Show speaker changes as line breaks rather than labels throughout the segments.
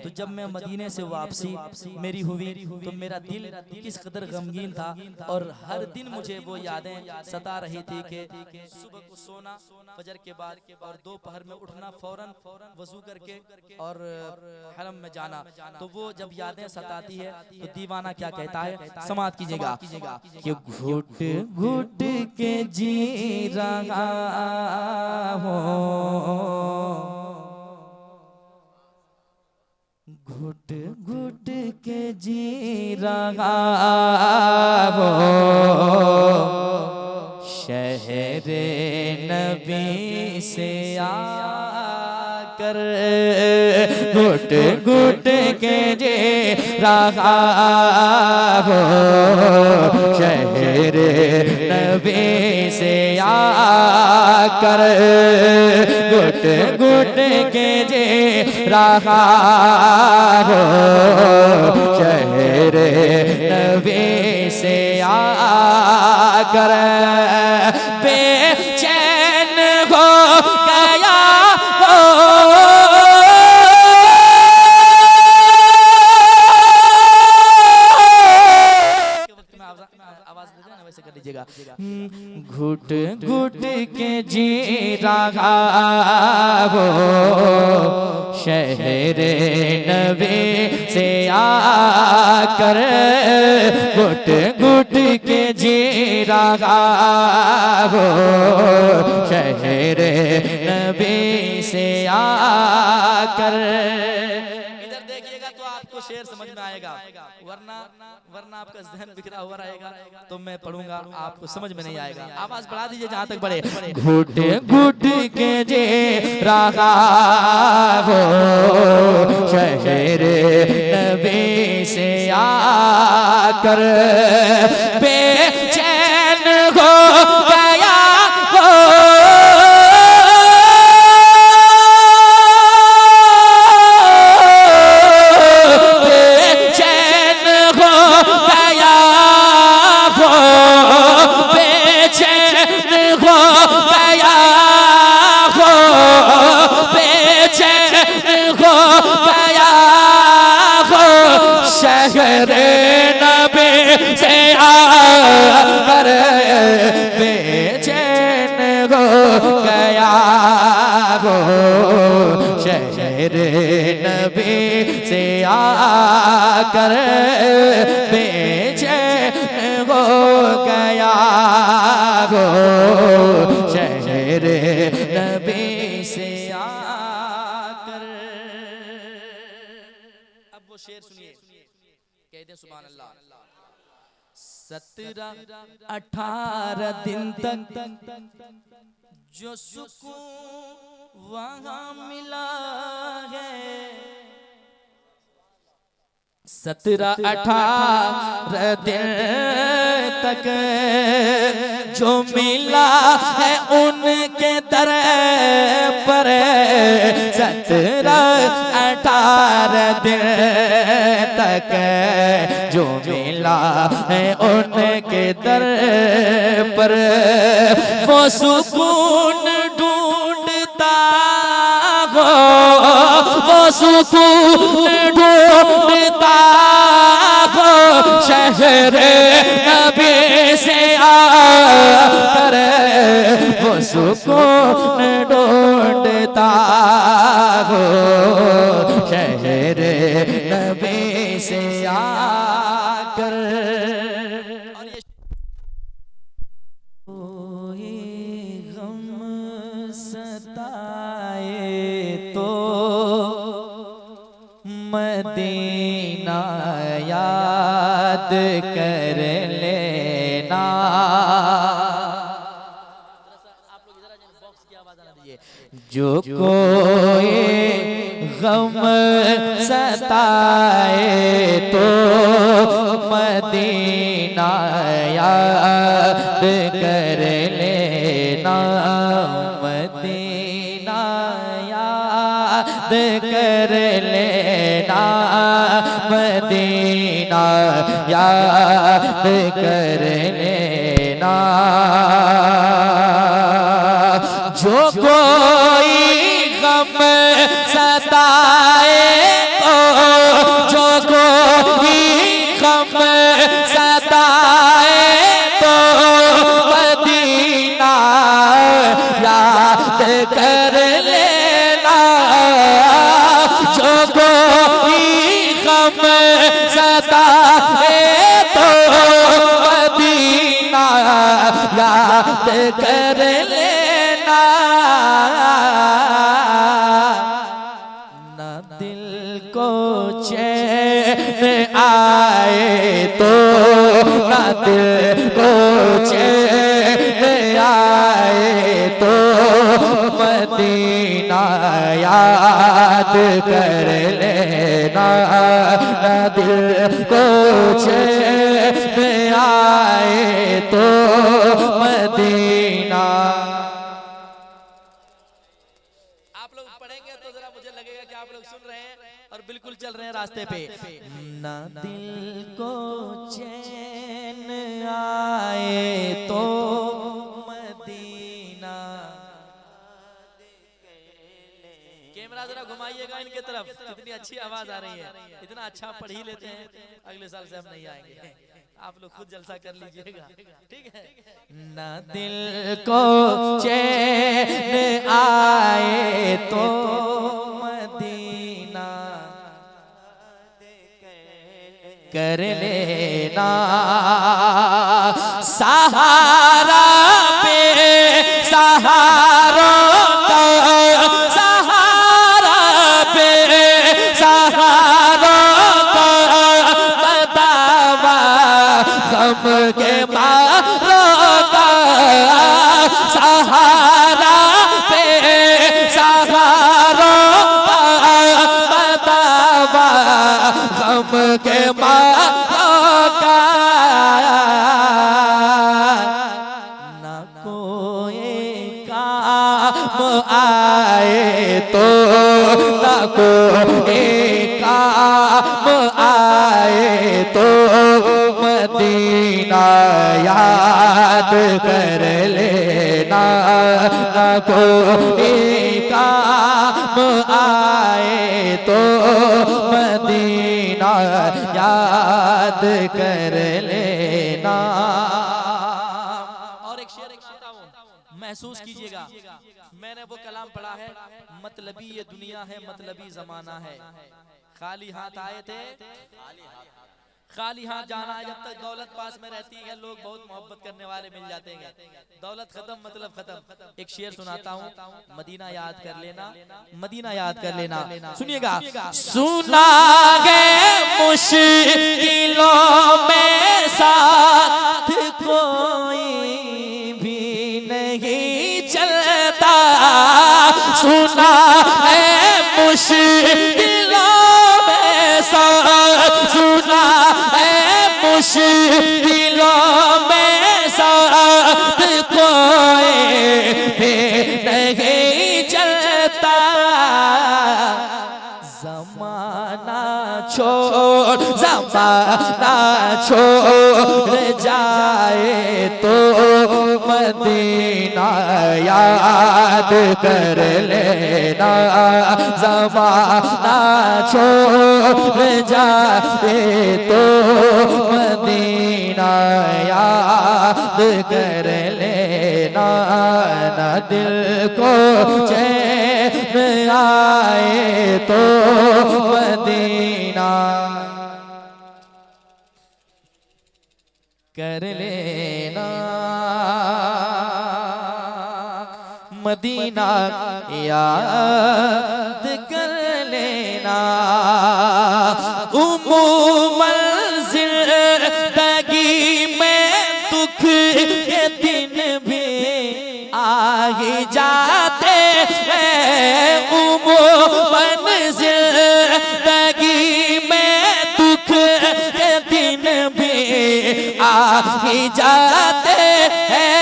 तो जब मैं मदीने से वापसी मेरी हुई तो मेरा दिल किस कदर गमगीन था, और हर दिन मुझे वो यादें सता रही थी कि सुबह को सोना फजर के बाद और दोपहर में उठना फौरन वजू करके और हरम में जाना। तो वो जब यादें सताती है तो दीवाना क्या कहता है, समात कीजिएगा कि घुट घुट के जी रहा हो, घुट घुट के जी रहा हो, शहरे नबी से आकर घुट घुट के जी रहा हो, शहरे नबी से आकर घुट घुट के जी रहा हो, शहरे नबी से आकर बेचैन हो गया हो, आवाज दे देना वैसे कर लीजिएगा। घुट घुट के जी रहा हो, शहरे नबी से आकर घुट घुट के जी रहा हो, शहरे नबी से आकर। इधर देखिएगा तो आपको शेर समझ में आएगा, वरना आपका जहन बिखरा हुआ रहेगा तो मैं पढ़ूंगा आपको समझ में नहीं आएगा। आवाज बढ़ा दीजिए जहां तक बढ़े। घुट घुट के जे रहा हो, शहरे नबी से आकर बेचैन हो गया हो, शहरे नबी से आकर बेचैन हो गया हो, शहरे नबी से आकर बेचैन हो गया हो, शहरे नबी से आकर। अब वो शेर सुनिए, कहते हैं सुभान अल्लाह। 17-18 दिन तक जो सुकून वहाँ मिला है, 17-18 दिन तक जो मिला है उनके दर पर, 17-18 दिन तक जो मिला है उनके दर पर, वो सुकून ढूंढता हो, वो सुकून ढूंढता हो, शहरे नबी से आकर वो सुकून ढूंढता हो, शहरे नबी से आकर। कोई गम सताए तो मदीना याद कर लेना। जो कोई गम सताए तो मदीना याद कर लेना, मदीना याद कर लेना, मदीना याद कर लेना। जो कोई गम सताए तो कर लेना, ना दिल को चैन आए तो, ना दिल को चैन आए तो मदीना याद कर लेना, ना दिल को चैन आए तो मदीना। आप लोग पढ़ेंगे तो जरा मुझे लगेगा कि आप लोग सुन रहे हैं और बिल्कुल चल रहे हैं रास्ते पे। ना दिल को चैन आए तो मदीना। कैमरा जरा घुमाइएगा इनके तरफ, कितनी अच्छी आवाज आ रही है। इतना अच्छा पढ़ ही लेते हैं, अगले साल से हम नहीं आएंगे। आप लोग खुद जलसा कर लीजिएगा, ठीक है। ना दिल को चैन आए तो मदीना कर लेना, सहारा पे सहारों का, सहारा पे सहारों का बतावा गम के मारों का, सहारा पे सहारों का बतावा गम के मारों का। ना कोई काम आए तो, ना कोई काम आए तो मदीना याद कर लेना, ना कोई काम आए तो मदीना याद कर लेना। और एक शेर गाता हूं, महसूस कीजिएगा। मैंने वो कलाम पढ़ा है, मतलबी ये दुनिया है, मतलबी जमाना है। खाली हाथ आए थे, खाली हाथ जाना है। जब तक दौलत पास में रहती है, लोग बहुत मोहब्बत करने वाले मिल जाते हैं। दौलत खत्म मतलब खत्म। एक शेर सुनाता हूँ, मदीना याद कर लेना, मदीना याद कर लेना। सुनिएगा। सुना है मुश्किलों में साथ कोई भी नहीं चलता, सुना है मुश्किलों में साथ, सुना मुश्किलों में साथ कोई भी नहीं चलता, जमाना छोड़ जमाना छोड़ जाए तो मदीना याद कर लेना, जमाना छोड़ जाए तो मदीना याद कर लेना, ना दिल को चैन आए तो मदीना कर लेना, मदीना याद कर लेना। उमूमन जिंदगी में दुख के दिन भी आ ही जाते हैं, उमूमन जिंदगी में दुख के दिन भी आ ही जाते हैं।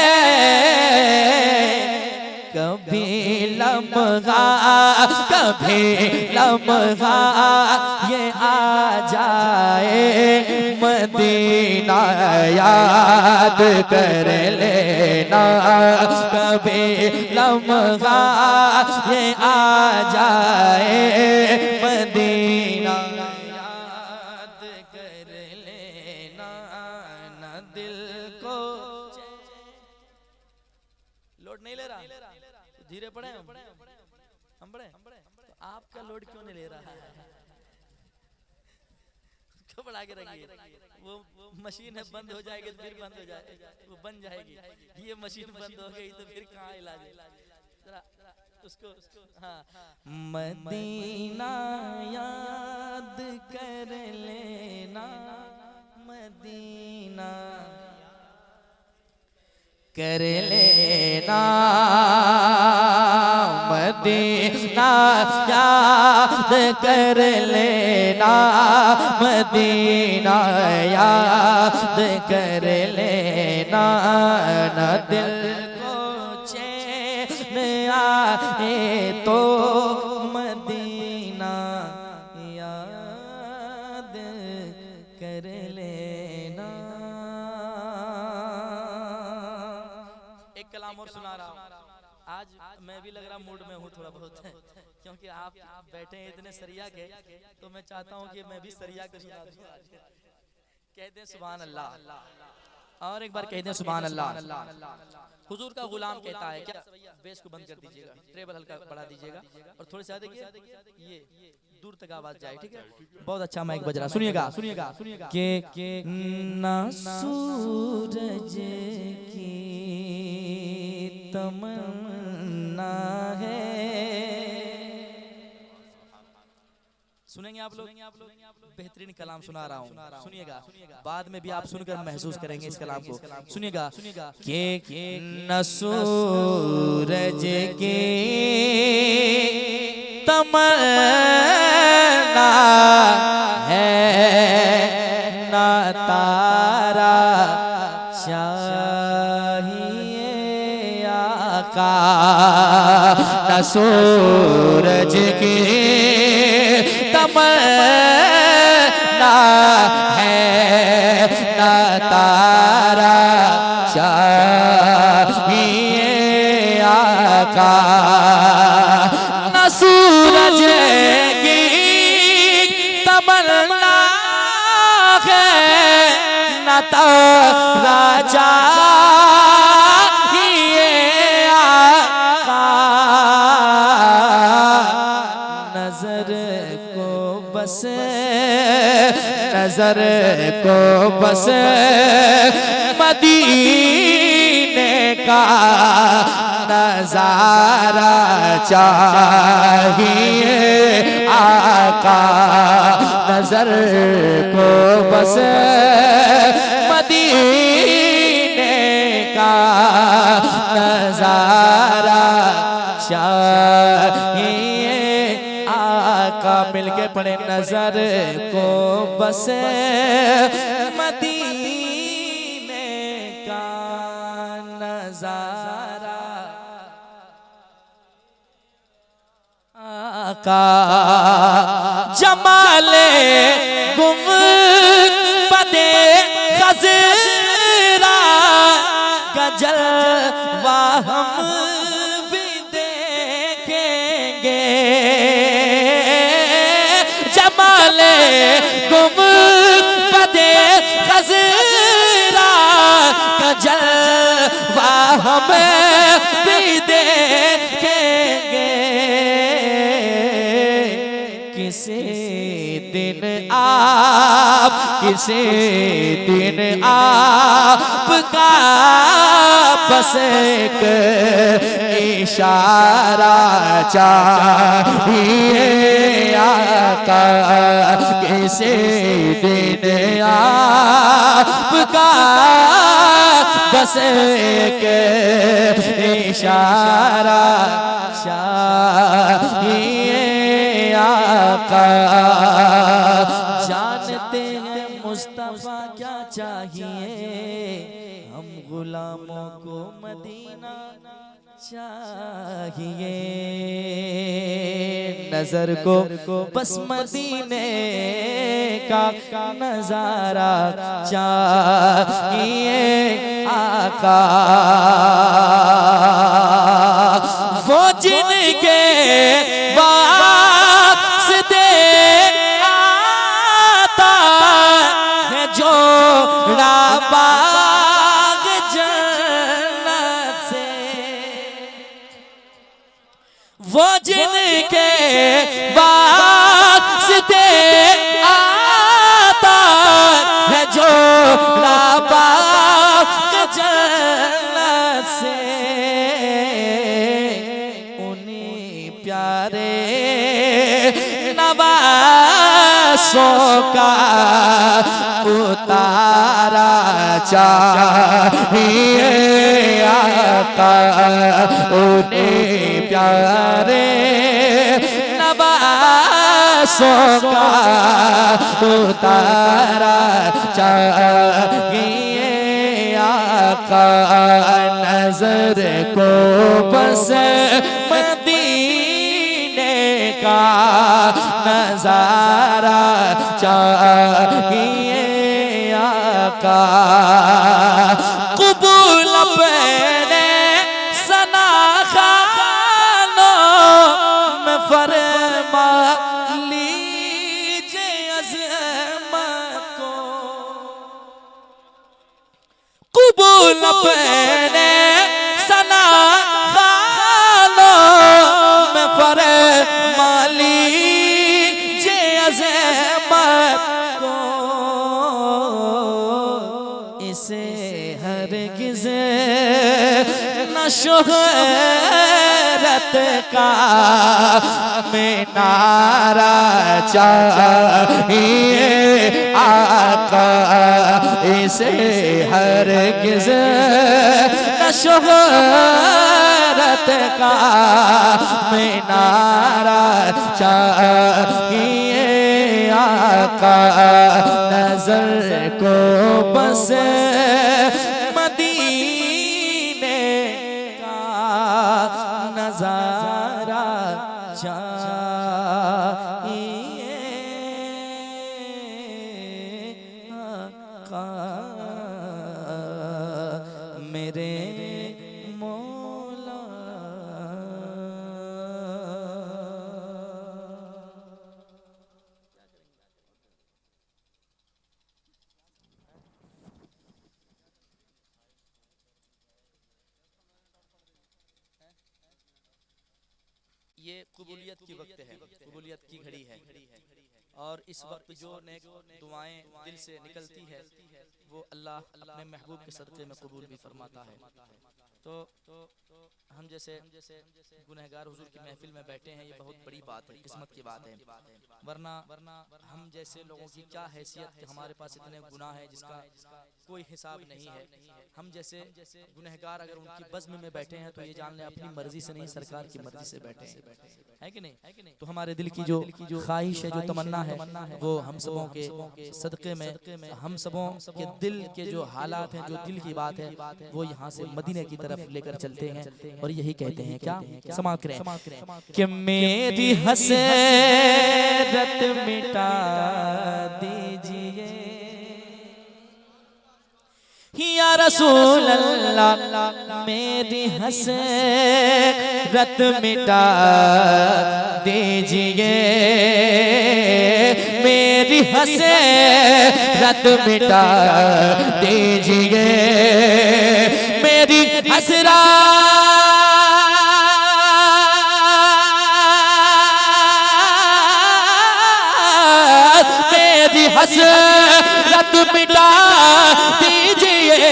कभी लम्हा ये आ जाए, मदीना याद कर लेना, कभी लम्हा ये आ जाए, मदीना याद कर लेना, ना दिल को लोड नहीं ले रहा, धीरे पढ़े हम पढ़े, तो आपका लोड क्यों नहीं ले रहा है? इसको बढ़ा के रखिए, वो मशीन है बंद हो जाएगी तो फिर बंद हो जाए, वो बन जाएगी। ये मशीन बंद हो गई तो फिर कहाँ इलाज है। जरा उसको हाँ, मदीना याद कर लेना, मदीना कर लेना, मदीना याद कर लेना, मदीना याद कर लेना, न दिल को चैन आए तो मदीना याद कर लेना। एक कलाम और सुना रहा हूँ। आज मैं भी लग रहा मूड में हूँ थोड़ा बहुत, क्योंकि आप बैठे हैं इतने सरिया के, तो मैं चाहता हूँ कि मैं भी सरिया को सुना दूँ। कहते हैं सुभान अल्लाह, और एक बार कहते हैं सुभान अल्लाह। हुजूर का गुलाम कहता है, क्या बेस को बंद कर दीजिएगा, ट्रेबल हल्का बढ़ा दीजिएगा और थोड़े से ये दूर तक आवाज जाए, ठीक है। बहुत अच्छा माइक बज रहा, सुनिएगा सुनिएगा सुनिएगा। के ना सूरज की तमन्ना है, सुनेंगे आप लोग, बेहतरीन कलाम सुना रहा हूँ, सुनिएगा। बाद में भी आप सुनकर महसूस करेंगे इस कलाम को, सुनिएगा। के न सूरज की तमन्ना है, न तारा चाहिए आका, न सूरज की तमन्ना है, न तारा चाहिए आका, न सूरज की तमन्ना है, न तारा चाहिए आका, नजर को बस मदीने का नजारा चाहिए आका, नजर को बस मदीने का नजारा चाहिए आका। मिलके पढ़े, नजर को बस मदीने का नजारा आका, जमाले गुंबदे खज़रा का जलवा हम भी देखेंगे, जमाले गुंबदे खज़रा का जलवा हम भी देखेंगे। किसी दिन आपका बस एक इशारा चाहिए आका, किसी दिन आपका बस एक इशारा चाहिए आका। जानते हैं मुस्तफा क्या चाहिए, हम गुलामों को मदीना चाहिए, नजर को बस मदीने का नजारा चाहिए आका। वो जिनके वास्ते आता है जोड़ा बाग जन्नत से, वो जिनके वास्ते आता का उतारा चाहिए आका उन्हें प्यारे नवासों का उतारा चाहिए आका नजर को बस मदीने का नजारा चाहिए आका कबूल अपने सना खानों में फरमा लीजिए अज़मत को कबूल अपने सना खानों में फरमा लीजिए अज़मत को इसे हरगिज़ न शोहरत का मीनारा चाहिए आका इसे हरगिज़ न शोहरत का मीनारा चाहिए आका नजर को बस मदीने का नजारा चाहिए आका मेरे मौला ये कबूलियत की वक्त है, कबूलियत की घड़ी है और इस वक्त जो नेक दुआएं दिल से निकलती है वो अल्लाह अपने महबूब के सदक़े में कबूल भी फरमाता है। तो हम जैसे गुनहगार हुजूर की महफिल में बैठे हैं ये बहुत बड़ी बात है, किस्मत की बात है। वरना हम जैसे लोगों की क्या हैसियत कि हमारे पास इतने गुनाह है जिसका कोई हिसाब नहीं है। हम जैसे गुनहगार अगर उनकी बज़्म में बैठे हैं तो ये जान लें अपनी मर्जी से नहीं सरकार की मर्जी से बैठे हैं, है कि नहीं? तो हमारे दिल की जो ख्वाहिश है, जो तमन्ना है वो हम सबों के सदक़े में हम सबों के दिल के जो हालात हैं, जो दिल की बात है वो यहाँ से मदीने की तरफ लेकर चलते हैं और यही कहते हैं क्या समाअत करें कि मेरी हसरत मिटा दीजिए या रसूल अल्लाह मेरी हसरत मिटा दीजिए मेरी हसरत मिटा दीजिए मेरी हसरत मिटा दीजिए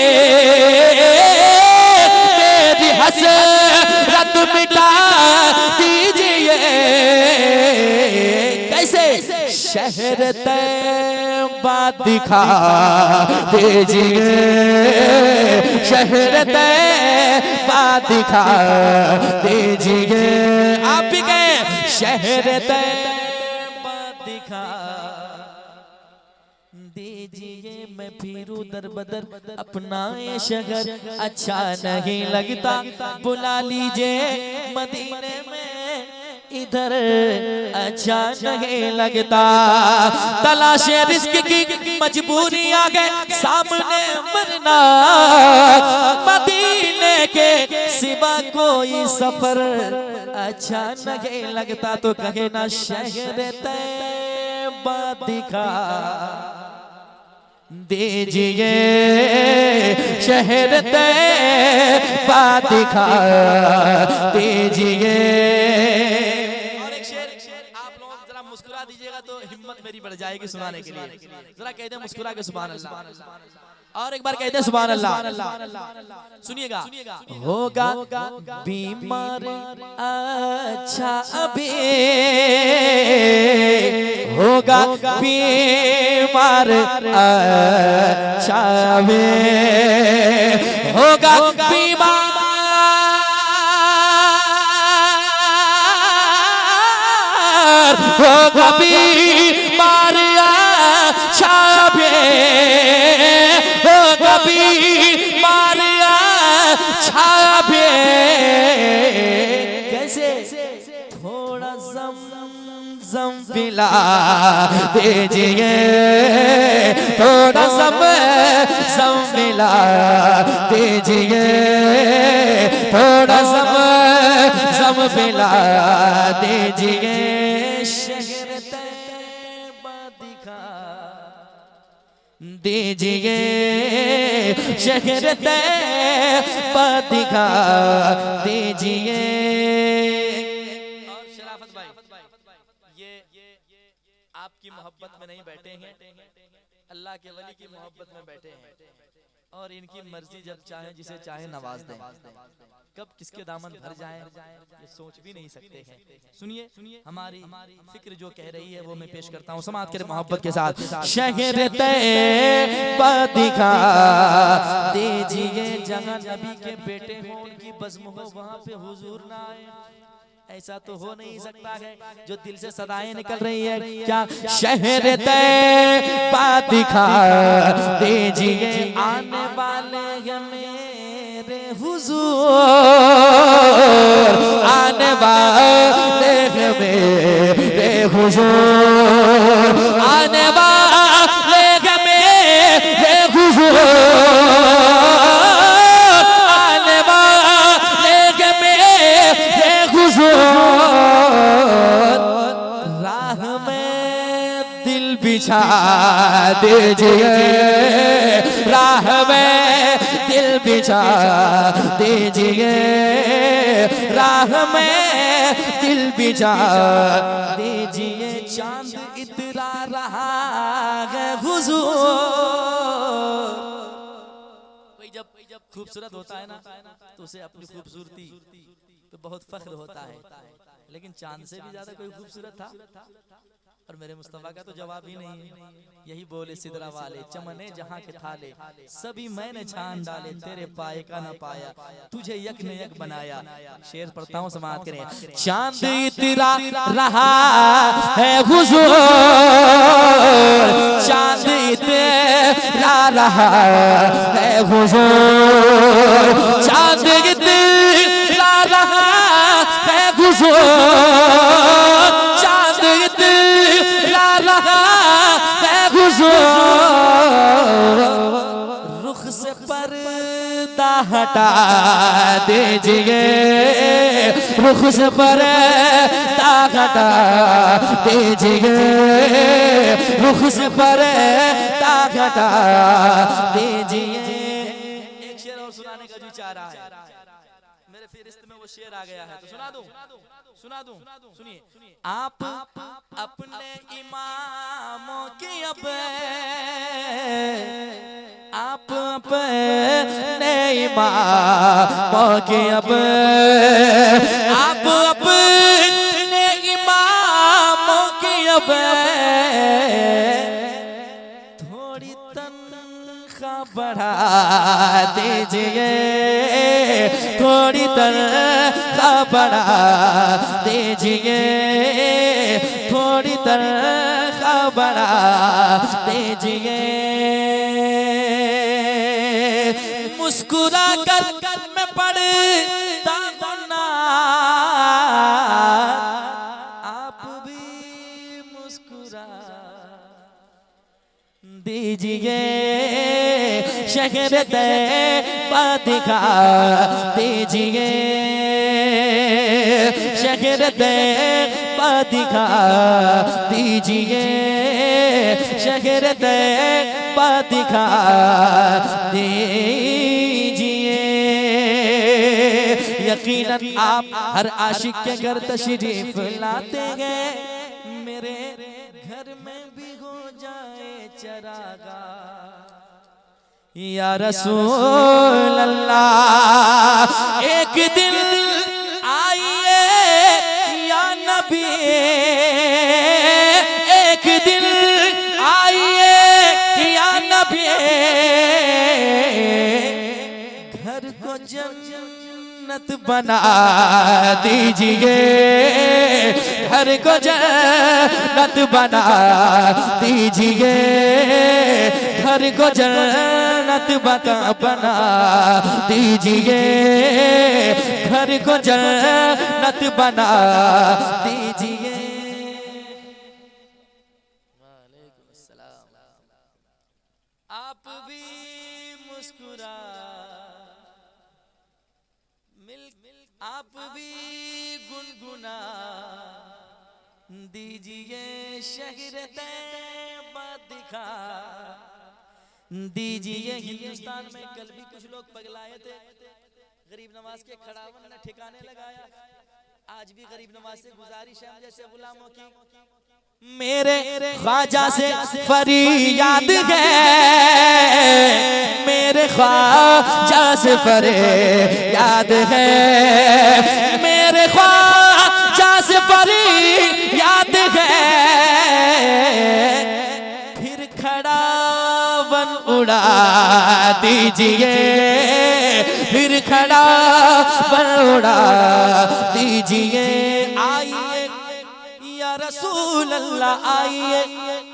मेरी हसरत मिटा दीजिए कैसे शहर तैबा दिखा दीजिए शहर तैबा दिखा दीजिए आप भी कहें शहर तैबा दिखा दीजिए मैं फिरूं दर बदर अपना ये शहर अच्छा नहीं लगता बुला लीजिए मदीने में इधर अच्छा नहीं लगता तलाशे रिस्क की मजबूरी आ गए सामने मरना मदीने के सिवा कोई सफर अच्छा नहीं लगता तो कहे ना शहर तैबा दिखा दीजिए शहर तैबा दिखा दीजिए। और एक शेर आप लोग जरा मुस्कुरा दीजिएगा तो हिम्मत मेरी बढ़ जाएगी सुनाने के लिए। जरा कह दे मुस्कुरा के सुभान अल्लाह। और एक बार कहते हैं सुभान अल्लाह। सुनिएगा, होगा बीमार अच्छा अभी, होगा बीमार अच्छा अभी, होगा बीमार होगा बीमार अच्छा अभी, कभी मारिया छापे कैसे थोड़ा ज़म पिला दीजिए, थोड़ा ज़म पिला दीजिए, थोड़ा ज़म पिला दीजिए। शहर तैयबा दिखा दीजिए, शहर तैयबा दिखा दीजिए। और शराफत भाई, ये आपकी मोहब्बत में नहीं बैठे हैं, अल्लाह के वली की मोहब्बत में बैठे हैं, और इनकी मर्जी जब चाहे जिसे चाहे नवाज दें, कब किसके दामन भर जाए ये सोच भी नहीं सकते हैं। सुनिए हमारी फिक्र जो कह रही है वो मैं पेश करता हूँ समाअत करे मोहब्बत के साथ। शहर तैयबा दिखा दीजिए, जहाँ नबी के बेटे हो उनकी बज़्म हो वहाँ पे हुजूर ना आए, ऐसा तो हो नहीं सकता है जो दिल से सदाएं निकल रही है। क्या शहर तैयबा दिखा दीजिए, आने वाले मेरे हुजूर, आने वाले मेरे हुजूर, आने वाले मेरे हुजूर, आने वाले मेरे हुजूर, राह में दिल बिछा दीजिए, राह में दिल बिछा दीजिए, राह में दिल बिछा दीजिए। चांद इतरा रहा है हुजूर, कोई जब खूबसूरत होता है ना तो उसे अपनी खूबसूरती पे बहुत फख्र होता है, लेकिन चांद से भी ज्यादा कोई खूबसूरत था और मेरे मुस्तफा का तो जवाब ही नहीं है। यही बोले सिदरा वाले, चमने जहां के थाले सभी मैंने छान डाले, तेरे पाए का न पाया तुझे यक ने यक बनाया। शेर पढ़ता हूँ समाअत करें। चांद इतरा रहा है हुजूर, चांद इतरा रहा है हुजूर, चांद इतरा रहा है हुजूर, चांद इतरा रहा है हुजूर, रुख से पर्दा हटा दीजिए, रुख से पर्दा हटा दीजिए, रुख से पर्दा हटा दीजिए। एक शेर और सुनाने का जी चाह रहा है, मेरे फिरिस्त में वो शेर आ गया है तो सुना दूं, सुनिए। आप अपने इमामों की अब, आप अपने इमामों की अब, आप अपने इमामों की अब थोड़ी तनख्वाह बढ़ा दीजिए, थोड़ी तनख्वाह बढ़ा दीजिए, थोड़ी तनख्वाह बढ़ा दीजिए। मुस्कुरा कर मैं पढ़ता गुना, आप भी मुस्कुरा दीजिए, शहर तैयबा दिखा दीजिए, शहर तैयबा दिखा दीजिए, शहर तैयबा दिखा दीजिए। यकीनन आप हर आशिक के घर तशरीफ लाते हैं, मेरे घर में भी हो जाए चरागा, या रसूल अल्लाह एक दिन आइए या नबी, एक दिन आइए या नबी, घर को जन्नत बना दीजिए, घर को जन्नत बना दीजिए, घर को जन्नत बना दीजिए, घर को जन्नत बना दीजिए। वालेकुम अस्सलाम। आप भी मुस्कुरा आप भी गुनगुना दीजिए, शहर तैयबा दिखा दीजिए। हिंदुस्तान में कल भी कुछ लोग पगलाए थे, गरीब नवाज के खड़ावन ने ठिकाने लगाया। आज भी गरीब नवाज से गुजारिश है जैसे गुलामों की, मेरे ख्वाजा से फरियाद है, मेरे ख्वाजा से फरियाद है, मेरे ख्वाजा से फरियाद है, फिर खड़ावन उड़ा दीजिए, फिर खड़ावन उड़ा दीजिए। आइए या रसूल अल्लाह आइए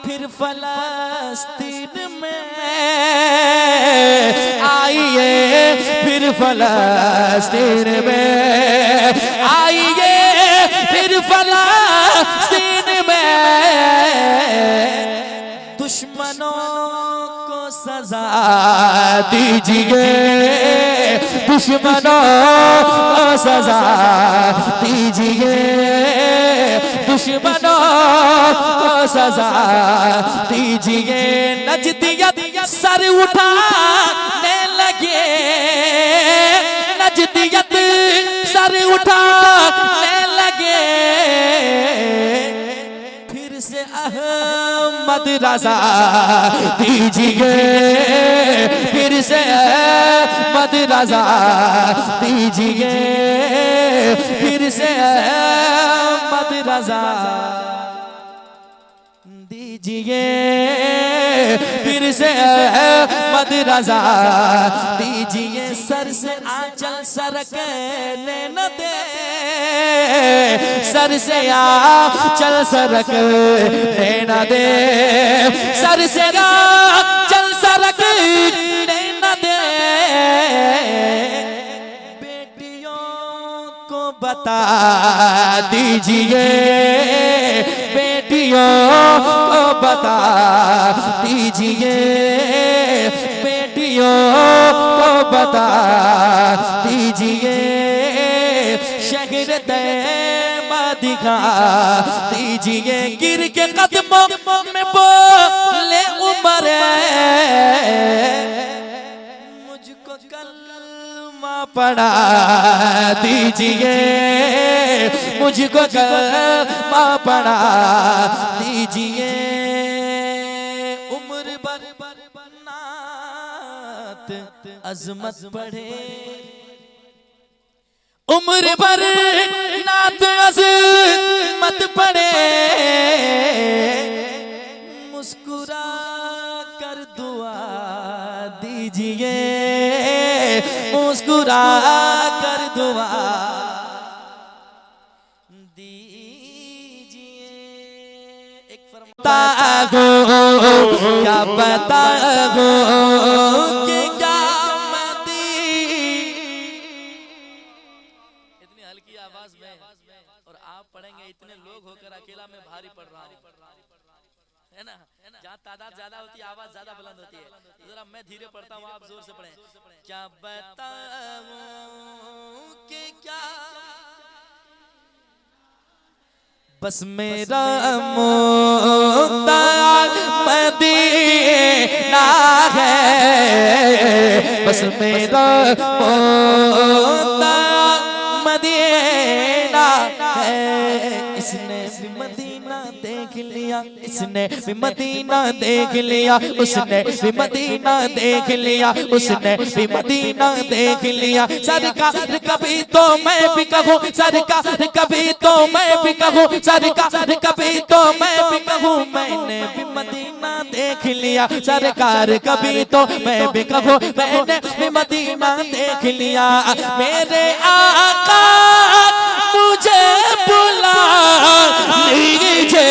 फिर फलस्तीन में, आइए फिर फलस्तीन में, आइए फिर फलस्तीन में, दुश्मनों को सजा दीजिए, दुश्मनों को सजा दीजिए, दुश्मनों को सजा दीजिए। नजदियत सर उठाने लगे, नजदियत सर उठाने लगे, फिर से अहमद रजा दीजिए, फिर से अहमद रजा दीजिए, फिर से अहमद रजा दीजिए, फिर से अहमद रजा दीजिए। सर से आंचल सरकने न दे, सर से आंचल सरकने न दे, सर से आंचल सरकने न दे, बेटियों को बता दीजिए, बेटियों को बता दीजिए, बेटियों को बता दीजिए, शहर तैयबा दिखा दीजिए। गिर के कदमों में बोले उमर, मुझको कलमा पढ़ा दीजिए, मुझको कलमा पढ़ा दीजिए। उम्र भर नात अजमत पढ़े, उम्र भर नात अजमत पढ़े, मुस्कुरा कर दुआ दीजिए, मुस्कुरा कर दुआ दीजिए। एक फरमाता हो क्या पता हो कि क्या आवाज में, और आप पढ़ेंगे इतने लोग होकर अकेला में भारी पड़ रहा हूं, है ना? जहाँ तादाद ज्यादा होती है आवाज ज्यादा बुलंद होती है। जरा मैं धीरे पढ़ता हूँ, आप जोर से पढ़ें। क्या बताऊं कि क्या बस मेरा मुद्दा मदीना है, बस मेरा मुद्दा मदीना है। इसने भी मदीना देख लिया इसने भी मदीना देख लिया, उसने भी मदीना देख लिया, उसने भी मदीना देख लिया। सरकार कभी तो मैं भी कहूँ, सरकार कभी तो मैं भी कहूँ, सरकार कभी तो मैं भी कहूँ, मैंने भी मदीना देख लिया। सरकार कभी तो मैं भी कहूँ, मैंने भी मदीना देख लिया। मेरे आका मुझे बुला लीजिए,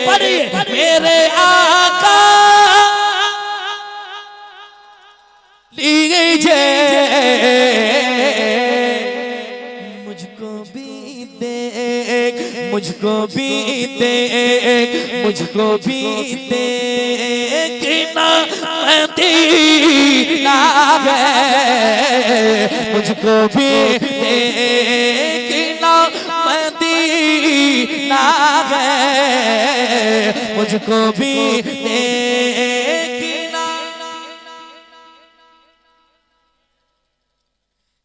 पढ़िए, मेरे आका लीजिए, मुझको भी देख, मुझको भी देख, मुझको भी देखना मदीना है, मुझको भी देखना मदीना है, मुझको भी देखना।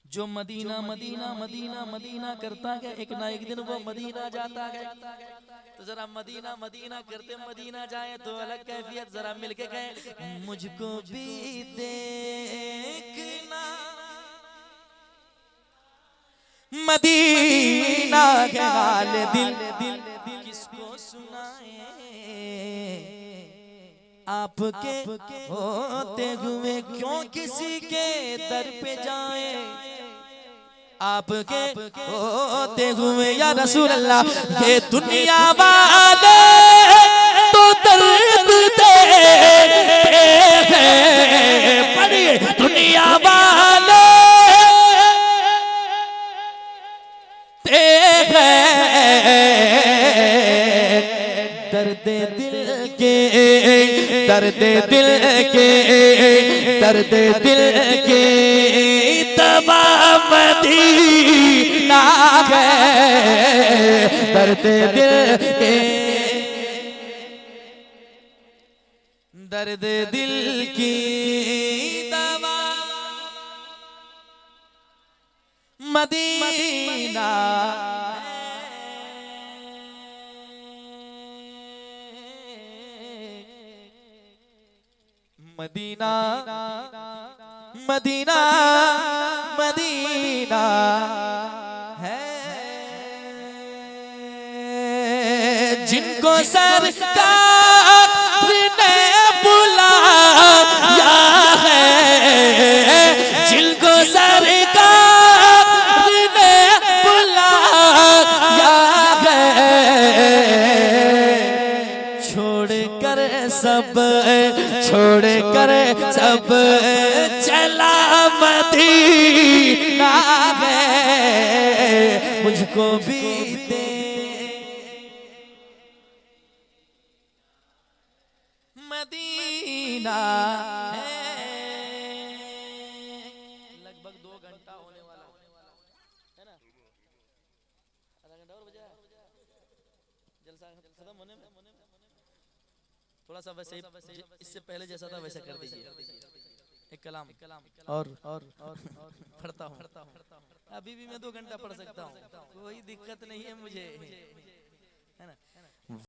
जो मदीना मदीना मदीना मदीना करता है, एक ना एक दिन वो मदीना जाता है। तो जरा मदीना मदीना करते मदीना जाए तो अलग कैफियत, जरा मिलके गए। मुझको भी देखना मदीना के हाल, दिल किसको सुनाए, आपके होते हुए क्यों किसी के दर पे जाए, आपके होते हुए या रसूल अल्लाह। ये दुनिया वाले तो दर्द देते हैं, पढ़िए, दुनिया वाले दर्द दिल के, दर्द दिल के, दर्द दिल के तमाम मदीना है, दर्द दिल के, दर्द दिल की दवा मदीना। मदीना मदीना मदीना है, जिनको सरकार ने बुलाया है, जिनको सरकार ने बुलाया है, छोड़कर सब, छोड़कर सब चला मदीना है, मुझको भी दे मदीना है। लगभग 2 घंटा होने वाला है ना, आधा घंटा और बचा जलसा खत्म होने में। थोड़ा सा वैसे इससे पहले जैसा था वैसा कर दीजिए, एक कलाम और पढ़ता हूँ। अभी भी मैं 2 घंटा पढ़ सकता हूँ, कोई दिक्कत नहीं है मुझे, है ना।